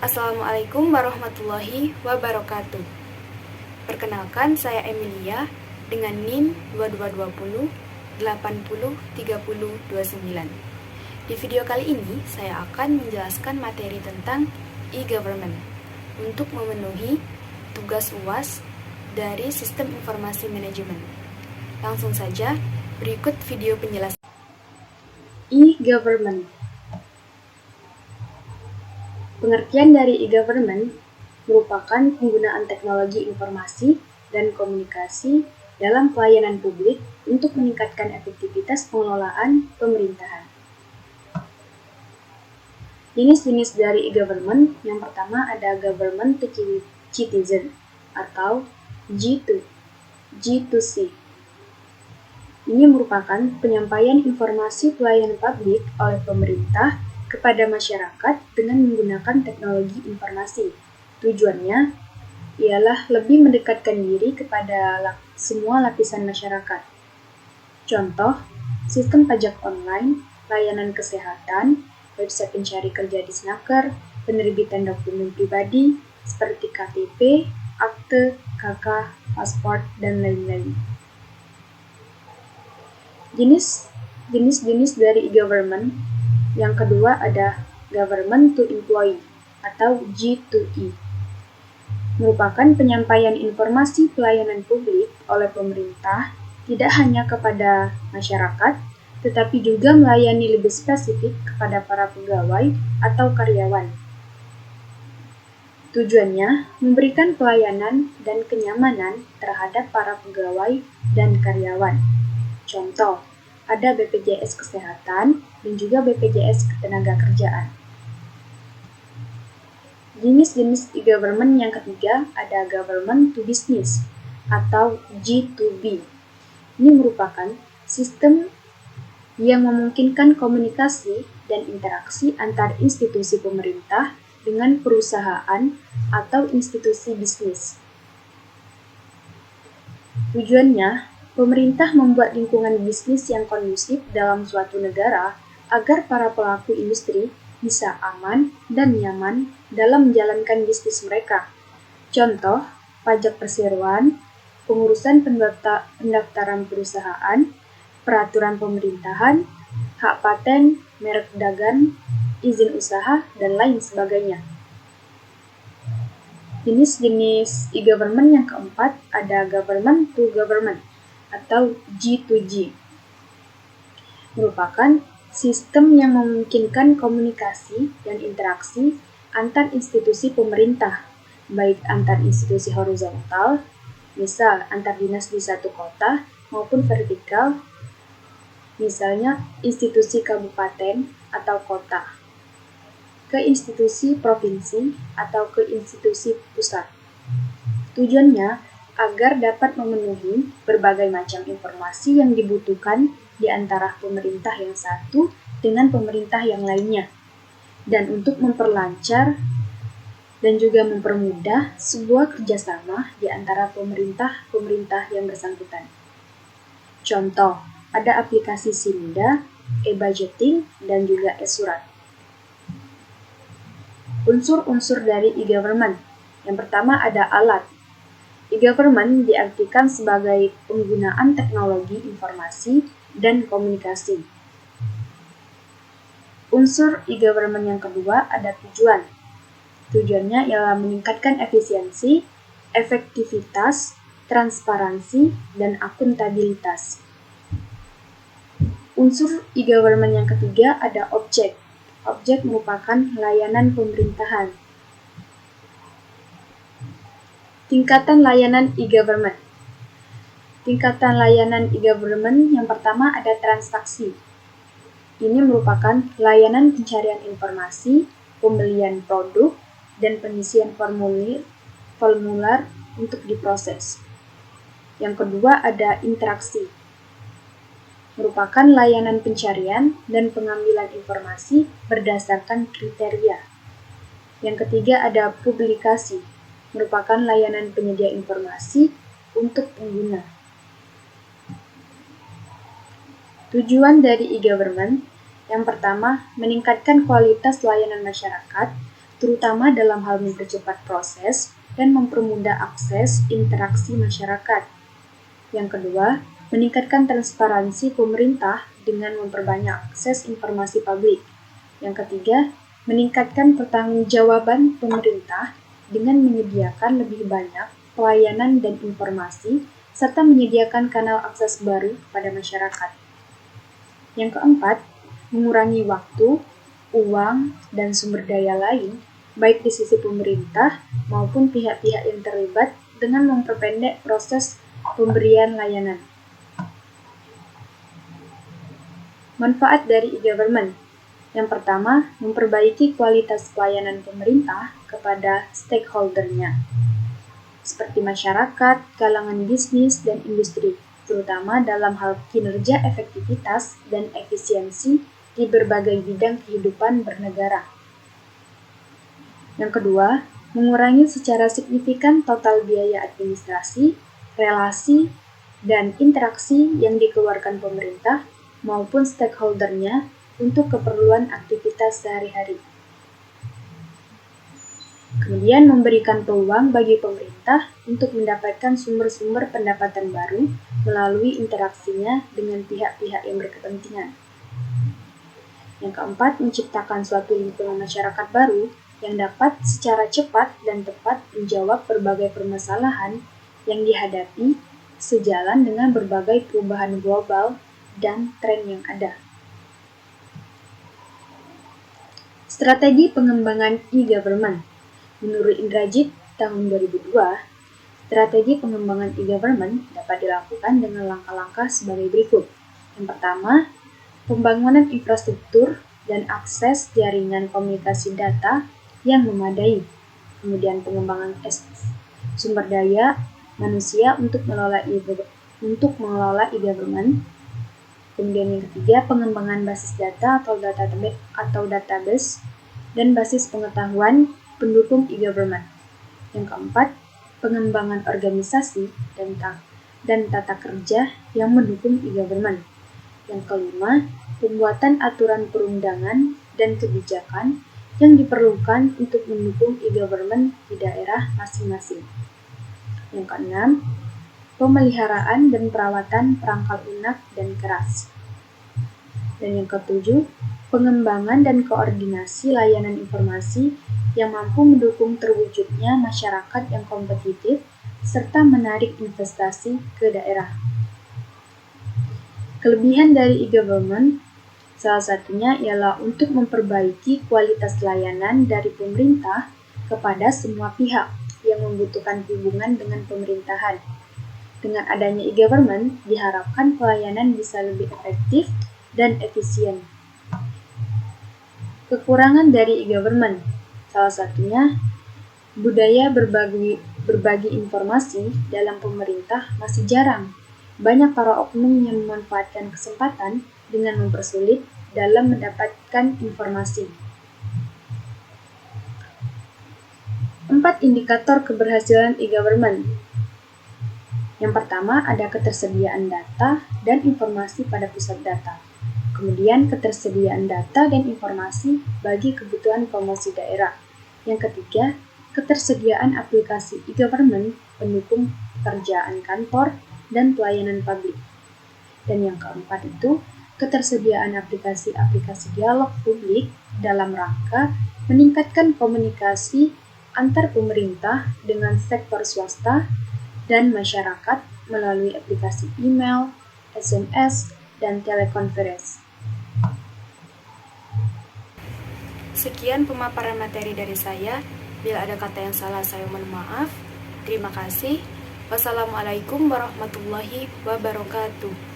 Assalamualaikum warahmatullahi wabarakatuh. Perkenalkan, saya Emilia dengan NIM 2220 80 30 29. Di video kali ini, saya akan menjelaskan materi tentang e-government untuk memenuhi tugas UAS dari Sistem Informasi Manajemen. Langsung saja, berikut video penjelasan. E-government. Pengertian dari e-government merupakan penggunaan teknologi informasi dan komunikasi dalam pelayanan publik untuk meningkatkan efektivitas pengelolaan pemerintahan. Jenis-jenis dari e-government, yang pertama ada government to citizen atau G2C. Ini merupakan penyampaian informasi pelayanan publik oleh pemerintah kepada masyarakat dengan menggunakan teknologi informasi. Tujuannya ialah lebih mendekatkan diri kepada semua lapisan masyarakat. Contoh, sistem pajak online, layanan kesehatan, website pencari kerja di Snaker, penerbitan dokumen pribadi seperti KTP, akte, KK, paspor, dan lain-lain. Jenis-jenis dari e-government. Yang kedua ada government to employee atau G2E. Merupakan penyampaian informasi pelayanan publik oleh pemerintah tidak hanya kepada masyarakat, tetapi juga melayani lebih spesifik kepada para pegawai atau karyawan. Tujuannya memberikan pelayanan dan kenyamanan terhadap para pegawai dan karyawan. Contoh, ada BPJS Kesehatan dan juga BPJS Ketenagakerjaan. Jenis-jenis e-government yang ketiga ada government to business atau G2B. Ini merupakan sistem yang memungkinkan komunikasi dan interaksi antar institusi pemerintah dengan perusahaan atau institusi bisnis. Tujuannya, pemerintah membuat lingkungan bisnis yang kondusif dalam suatu negara agar para pelaku industri bisa aman dan nyaman dalam menjalankan bisnis mereka. Contoh, pajak perseroan, pengurusan pendaftaran perusahaan, peraturan pemerintahan, hak paten, merek dagang, izin usaha, dan lain sebagainya. Jenis-jenis e-government yang keempat ada government to government atau G2G. Merupakan sistem yang memungkinkan komunikasi dan interaksi antar institusi pemerintah, baik antar institusi horizontal, misal antar dinas di satu kota, maupun vertikal, misalnya institusi kabupaten atau kota, ke institusi provinsi atau ke institusi pusat. Tujuannya agar dapat memenuhi berbagai macam informasi yang dibutuhkan di antara pemerintah yang satu dengan pemerintah yang lainnya, dan untuk memperlancar dan juga mempermudah sebuah kerjasama di antara pemerintah yang bersangkutan. Contoh, ada aplikasi Sinda, e-budgeting, dan juga e-surat. Unsur-unsur dari e-government. Yang pertama ada alat. E-government diartikan sebagai penggunaan teknologi informasi dan komunikasi. Unsur e-government yang kedua ada tujuan. Tujuannya ialah meningkatkan efisiensi, efektivitas, transparansi, dan akuntabilitas. Unsur e-government yang ketiga ada objek. Objek merupakan layanan pemerintahan. Tingkatan layanan e-government. Tingkatan layanan e-government yang pertama ada transaksi. Ini merupakan layanan pencarian informasi, pembelian produk, dan pengisian formular untuk diproses. Yang kedua ada interaksi. Merupakan layanan pencarian dan pengambilan informasi berdasarkan kriteria. Yang ketiga ada publikasi. Merupakan layanan penyedia informasi untuk pengguna. Tujuan dari e-government, yang pertama, meningkatkan kualitas layanan masyarakat terutama dalam hal mempercepat proses dan mempermudah akses interaksi masyarakat. Yang kedua, meningkatkan transparansi pemerintah dengan memperbanyak akses informasi publik. Yang ketiga, meningkatkan pertanggungjawaban pemerintah dengan menyediakan lebih banyak pelayanan dan informasi, serta menyediakan kanal akses baru pada masyarakat. Yang keempat, mengurangi waktu, uang, dan sumber daya lain, baik di sisi pemerintah maupun pihak-pihak yang terlibat dengan memperpendek proses pemberian layanan. Manfaat dari e-government. Yang pertama, memperbaiki kualitas pelayanan pemerintah kepada stakeholder-nya, seperti masyarakat, kalangan bisnis, dan industri, terutama dalam hal kinerja, efektivitas, dan efisiensi di berbagai bidang kehidupan bernegara. Yang kedua, mengurangi secara signifikan total biaya administrasi, relasi, dan interaksi yang dikeluarkan pemerintah maupun stakeholder-nya untuk keperluan aktivitas sehari-hari. Kemudian memberikan peluang bagi pemerintah untuk mendapatkan sumber-sumber pendapatan baru melalui interaksinya dengan pihak-pihak yang berkepentingan. Yang keempat, menciptakan suatu lingkungan masyarakat baru yang dapat secara cepat dan tepat menjawab berbagai permasalahan yang dihadapi sejalan dengan berbagai perubahan global dan tren yang ada. Strategi pengembangan e-government. Menurut Indrajit tahun 2002, strategi pengembangan e-government dapat dilakukan dengan langkah-langkah sebagai berikut. Yang pertama, pembangunan infrastruktur dan akses jaringan komunikasi data yang memadai. Kemudian pengembangan sumber daya manusia untuk mengelola e-government. Kemudian yang ketiga, pengembangan basis data atau database dan basis pengetahuan pendukung e-government. Yang keempat, pengembangan organisasi dan tata kerja yang mendukung e-government. Yang kelima, pembuatan aturan perundangan dan kebijakan yang diperlukan untuk mendukung e-government di daerah masing-masing. Yang keenam, pemeliharaan dan perawatan perangkat lunak dan keras. Dan yang ketujuh, pengembangan dan koordinasi layanan informasi yang mampu mendukung terwujudnya masyarakat yang kompetitif serta menarik investasi ke daerah. Kelebihan dari e-government salah satunya ialah untuk memperbaiki kualitas layanan dari pemerintah kepada semua pihak yang membutuhkan hubungan dengan pemerintahan. Dengan adanya e-government, diharapkan pelayanan bisa lebih efektif dan efisien. Kekurangan dari e-government, salah satunya budaya berbagi informasi dalam pemerintah masih jarang. Banyak para oknum yang memanfaatkan kesempatan dengan mempersulit dalam mendapatkan informasi. 4 indikator keberhasilan e-government. Yang pertama, ada ketersediaan data dan informasi pada pusat data. Kemudian, ketersediaan data dan informasi bagi kebutuhan promosi daerah. Yang ketiga, ketersediaan aplikasi e-government pendukung pekerjaan kantor dan pelayanan publik. Dan yang keempat itu, ketersediaan aplikasi-aplikasi dialog publik dalam rangka meningkatkan komunikasi antar pemerintah dengan sektor swasta dan masyarakat melalui aplikasi email, SMS, dan telekonferensi. Sekian pemaparan materi dari saya. Bila ada kata yang salah, saya mohon maaf. Terima kasih. Wassalamualaikum warahmatullahi wabarakatuh.